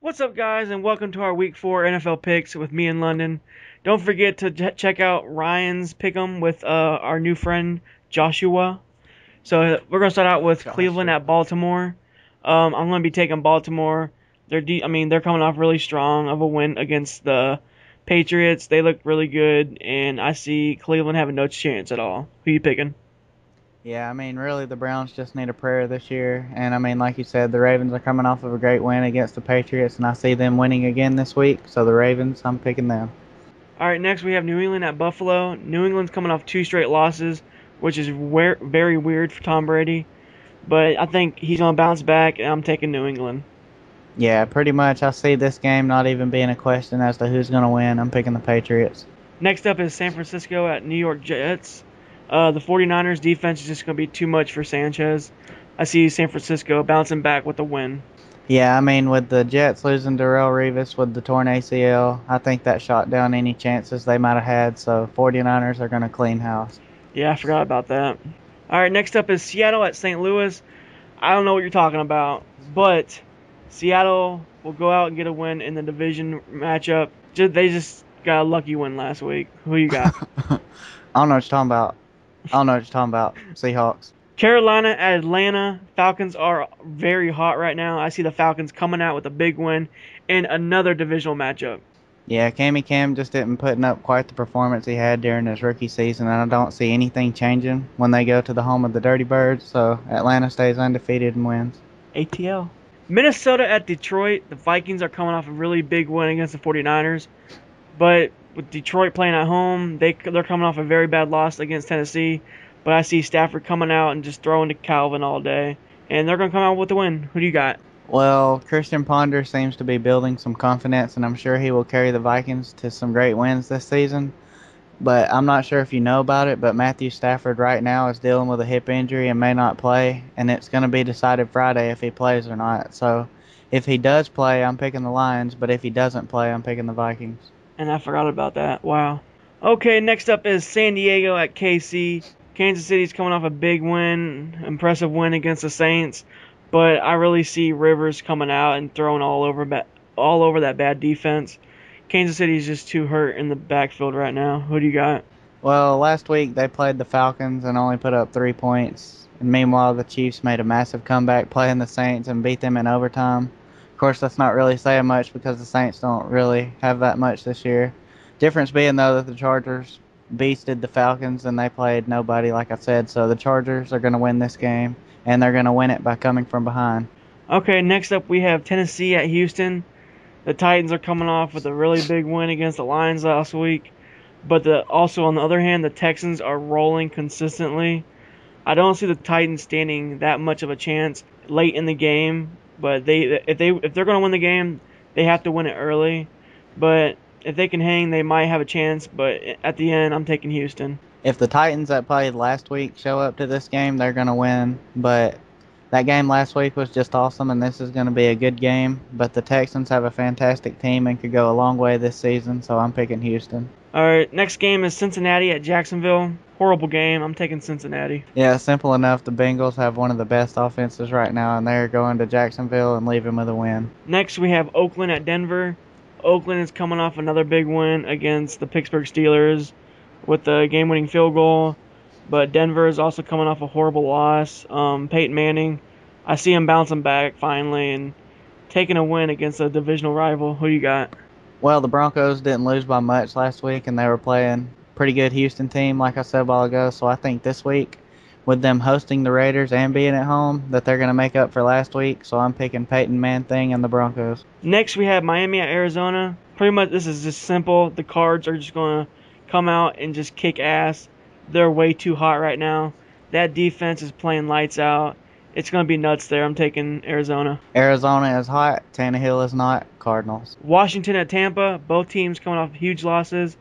What's up, guys, and welcome to our Week 4 NFL picks with me in London. Don't forget to check out Ryan's pick'em with our new friend Joshua. So we're gonna start out with Cleveland at Baltimore. I'm gonna be taking Baltimore. They're coming off really strong of a win against the Patriots. They look really good, and I see Cleveland having no chance at all. Who you picking? Yeah, really, the Browns just need a prayer this year. And, like you said, the Ravens are coming off of a great win against the Patriots, and I see them winning again this week. So, the Ravens, I'm picking them. All right, next we have New England at Buffalo. New England's coming off two straight losses, which is very weird for Tom Brady. But I think he's going to bounce back, and I'm taking New England. Yeah, pretty much. I see this game not even being a question as to who's going to win. I'm picking the Patriots. Next up is San Francisco at New York Jets. The 49ers defense is just going to be too much for Sanchez. I see San Francisco bouncing back with a win. Yeah, with the Jets losing Darrell Revis with the torn ACL, I think that shot down any chances they might have had. So, 49ers are going to clean house. Yeah, I forgot about that. All right, next up is Seattle at St. Louis. I don't know what you're talking about, but Seattle will go out and get a win in the division matchup. They just got a lucky win last week. Who you got? I don't know what you're talking about. I don't know what you're talking about. Seahawks. Carolina at Atlanta. Falcons are very hot right now. I see the Falcons coming out with a big win in another divisional matchup. Yeah, Cam just didn't putting up quite the performance he had during his rookie season, and I don't see anything changing when they go to the home of the Dirty Birds. So Atlanta stays undefeated and wins. ATL. Minnesota at Detroit. The Vikings are coming off a really big win against the 49ers. But with Detroit playing at home, they're coming off a very bad loss against Tennessee. But I see Stafford coming out and just throwing to Calvin all day. And they're going to come out with the win. Who do you got? Well, Christian Ponder seems to be building some confidence, and I'm sure he will carry the Vikings to some great wins this season. But I'm not sure if you know about it, but Matthew Stafford right now is dealing with a hip injury and may not play, and it's going to be decided Friday if he plays or not. So if he does play, I'm picking the Lions, but if he doesn't play, I'm picking the Vikings. And I forgot about that. Wow. Okay, next up is San Diego at KC. Kansas City's coming off a big win, impressive win against the Saints, but I really see Rivers coming out and throwing all over that bad defense. Kansas City's just too hurt in the backfield right now. Who do you got? Well, last week they played the Falcons and only put up 3 points. And meanwhile, the Chiefs made a massive comeback playing the Saints and beat them in overtime. Of course, that's not really saying much because the Saints don't really have that much this year. Difference being, though, that the Chargers beasted the Falcons and they played nobody, like I said. So the Chargers are going to win this game, and they're going to win it by coming from behind. Okay, next up we have Tennessee at Houston. The Titans are coming off with a really big win against the Lions last week, but also on the other hand, the Texans are rolling consistently. I don't see the Titans standing that much of a chance late in the game, but if they're going to win the game, they have to win it early. But if they can hang, they might have a chance. But at the end, I'm taking Houston. If the Titans that played last week show up to this game, they're going to win. But that game last week was just awesome, and this is going to be a good game. But the Texans have a fantastic team and could go a long way this season, so I'm picking Houston. All right, next game is Cincinnati at Jacksonville. Horrible game. I'm taking Cincinnati. Yeah, simple enough. The Bengals have one of the best offenses right now, and they're going to Jacksonville and leaving with a win. Next, we have Oakland at Denver. Oakland is coming off another big win against the Pittsburgh Steelers with the game-winning field goal. But Denver is also coming off a horrible loss. Peyton Manning, I see him bouncing back finally and taking a win against a divisional rival. Who you got? Well, the Broncos didn't lose by much last week, and they were playing pretty good Houston team, like I said a while ago. So I think this week, with them hosting the Raiders and being at home, that they're going to make up for last week. So I'm picking Peyton Manning and the Broncos. Next, we have Miami at Arizona. Pretty much, this is just simple. The Cards are just going to come out and just kick ass. They're way too hot right now. That defense is playing lights out. It's going to be nuts there. I'm taking Arizona. Arizona is hot. Tannehill is not. Cardinals. Washington at Tampa. Both teams coming off huge losses.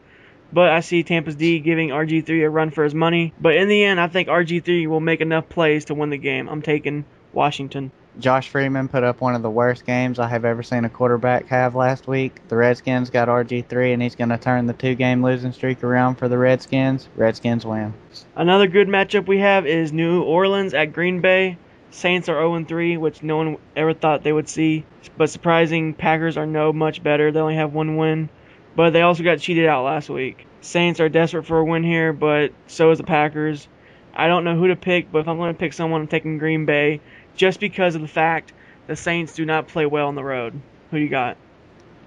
But I see Tampa's D giving RG3 a run for his money. But in the end, I think RG3 will make enough plays to win the game. I'm taking Washington. Josh Freeman put up one of the worst games I have ever seen a quarterback have last week. The Redskins got RG3, and he's going to turn the 2-game losing streak around for the Redskins. Redskins win. Another good matchup we have is New Orleans at Green Bay. Saints are 0-3, which no one ever thought they would see. But surprising, Packers are no much better. They only have one win. But they also got cheated out last week. Saints are desperate for a win here, but so is the Packers. I don't know who to pick, but if I'm going to pick someone, I'm taking Green Bay just because of the fact the Saints do not play well on the road. Who you got?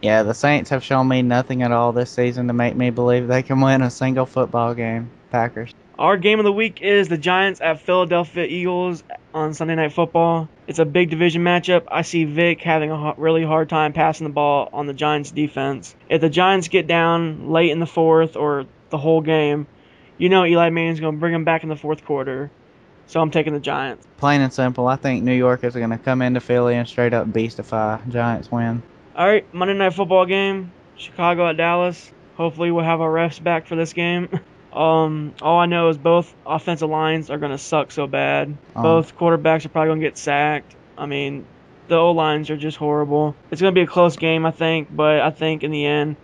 Yeah, the Saints have shown me nothing at all this season to make me believe they can win a single football game. Packers. Our game of the week is the Giants at Philadelphia Eagles on Sunday Night Football. It's a big division matchup. I see Vic having a really hard time passing the ball on the Giants defense. If the Giants get down late in the fourth or the whole game, you know Eli Manning's going to bring them back in the fourth quarter. So I'm taking the Giants. Plain and simple, I think New York is going to come into Philly and straight up beastify. Giants win. All right, Monday Night Football game, Chicago at Dallas. Hopefully we'll have our refs back for this game. All I know is both offensive lines are going to suck so bad. Both quarterbacks are probably going to get sacked. I mean, the O-lines are just horrible. It's going to be a close game, I think, but I think in the end,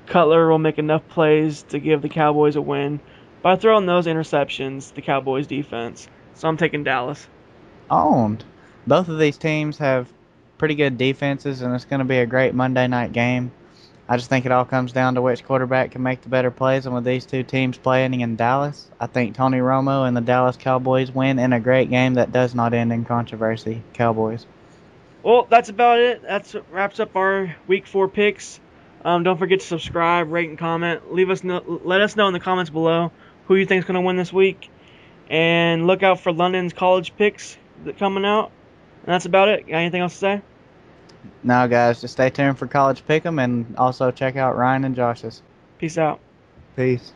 Cutler will make enough plays to give the Cowboys a win by throwing those interceptions, the Cowboys defense. So I'm taking Dallas. Owned. Both of these teams have pretty good defenses, and it's going to be a great Monday night game. I just think it all comes down to which quarterback can make the better plays, and with these two teams playing in Dallas, I think Tony Romo and the Dallas Cowboys win in a great game that does not end in controversy. Cowboys. Well, that's about it. That wraps up our Week 4 picks. Don't forget to subscribe, rate, and comment. Let us know in the comments below who you think is going to win this week. And look out for London's college picks that coming out. And that's about it. Got anything else to say? Now, guys, just stay tuned for College Pick'em and also check out Ryan and Josh's. Peace out. Peace.